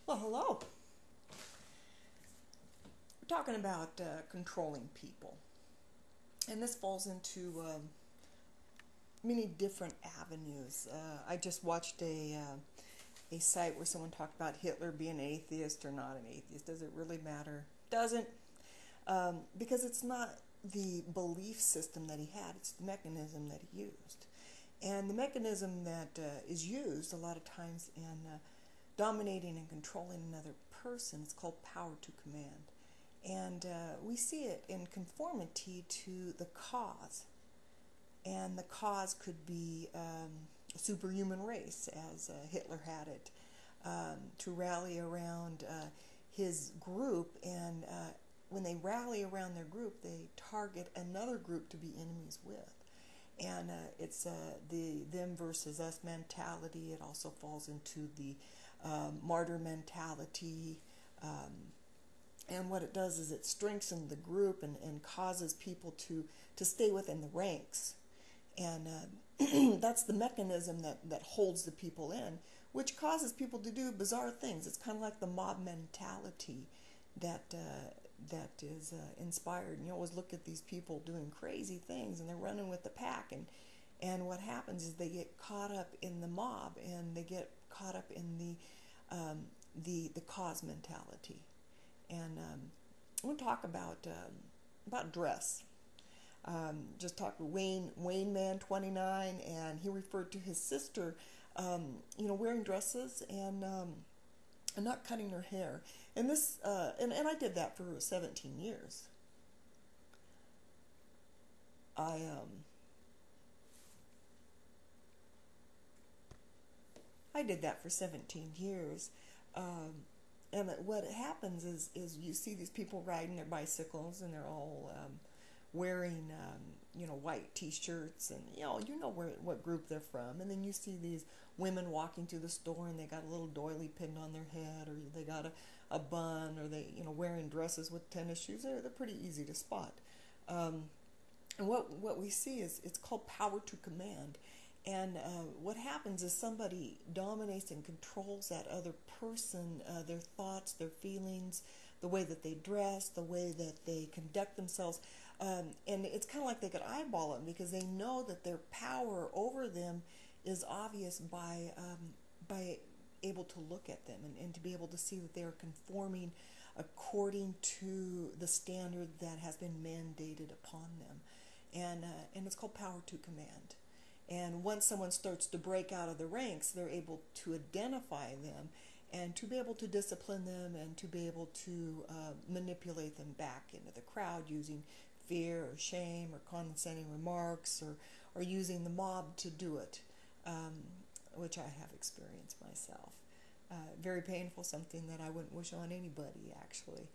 Well, hello. We're talking about controlling people, and this falls into many different avenues. I just watched a site where someone talked about Hitler being an atheist or not an atheist. Does it really matter? Doesn't, because it's not the belief system that he had; it's the mechanism that he used, and the mechanism that is used a lot of times in dominating and controlling another person. It's called power to command. And we see it in conformity to the cause. And the cause could be a superhuman race, as Hitler had it, to rally around his group. And when they rally around their group, they target another group to be enemies with. And it's the them versus us mentality. It also falls into the martyr mentality. And what it does is it strengthens the group and causes people to stay within the ranks. And that's the mechanism that holds the people in, which causes people to do bizarre things. It's kind of like the mob mentality that is inspired. And you always look at these people doing crazy things, and they're running with the pack. And what happens is they get caught up in the mob, and they get caught up in the cause mentality. And we'll talk about dress. Just talked with Wayne Man 29, and he referred to his sister, wearing dresses and not cutting her hair. And this, and I did that for 17 years. I did that for 17 years. And what happens is you see these people riding their bicycles, and they're all wearing white T-shirts, and what group they're from. And then you see these women walking through the store, and they got a little doily pinned on their head, or they got a bun, or they wearing dresses with tennis shoes. They're pretty easy to spot. And what we see is it's called power to command. And what happens is somebody dominates and controls that other person, their thoughts, their feelings, the way that they dress, the way that they conduct themselves. And it's kind of like they could eyeball them, because they know that their power over them is obvious by able to look at them and to be able to see that they are conforming according to the standard that has been mandated upon them. And it's called power to command. And once someone starts to break out of the ranks, they're able to identify them and to be able to discipline them and to be able to manipulate them back into the crowd using fear or shame or condescending remarks, or using the mob to do it, which I have experienced myself. Very painful, something that I wouldn't wish on anybody, actually.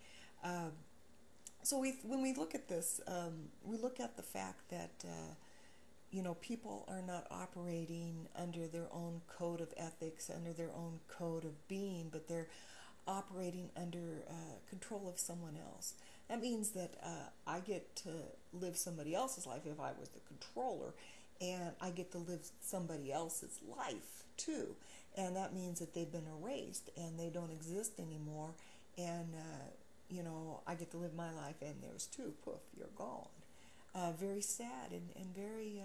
So when we look at this, we look at the fact that people are not operating under their own code of ethics, under their own code of being, but they're operating under control of someone else. That means that I get to live somebody else's life if I was the controller, and I get to live somebody else's life too. And that means that they've been erased and they don't exist anymore. And I get to live my life, and theirs too. Poof, you're gone. Very sad and very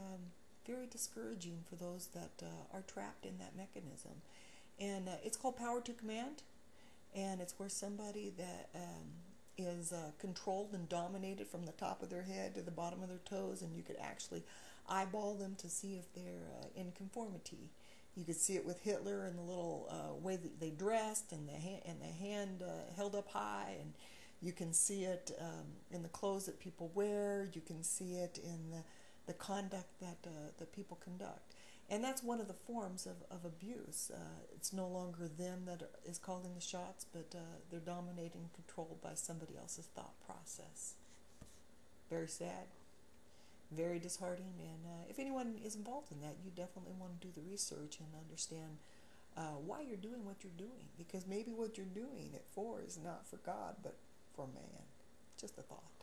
discouraging for those that are trapped in that mechanism. And it's called power to command, and it's where somebody that is controlled and dominated from the top of their head to the bottom of their toes, and you could actually eyeball them to see if they're in conformity. You could see it with Hitler and the little way that they dressed, and the hand held up high, and you can see it in the clothes that people wear. You can see it in the conduct that people conduct. And that's one of the forms of abuse. It's no longer them that is calling the shots, but they're dominated and controlled by somebody else's thought process. Very sad, very disheartening. And if anyone is involved in that, you definitely want to do the research and understand why you're doing what you're doing. Because maybe what you're doing it for is not for God, but for man. Just a thought.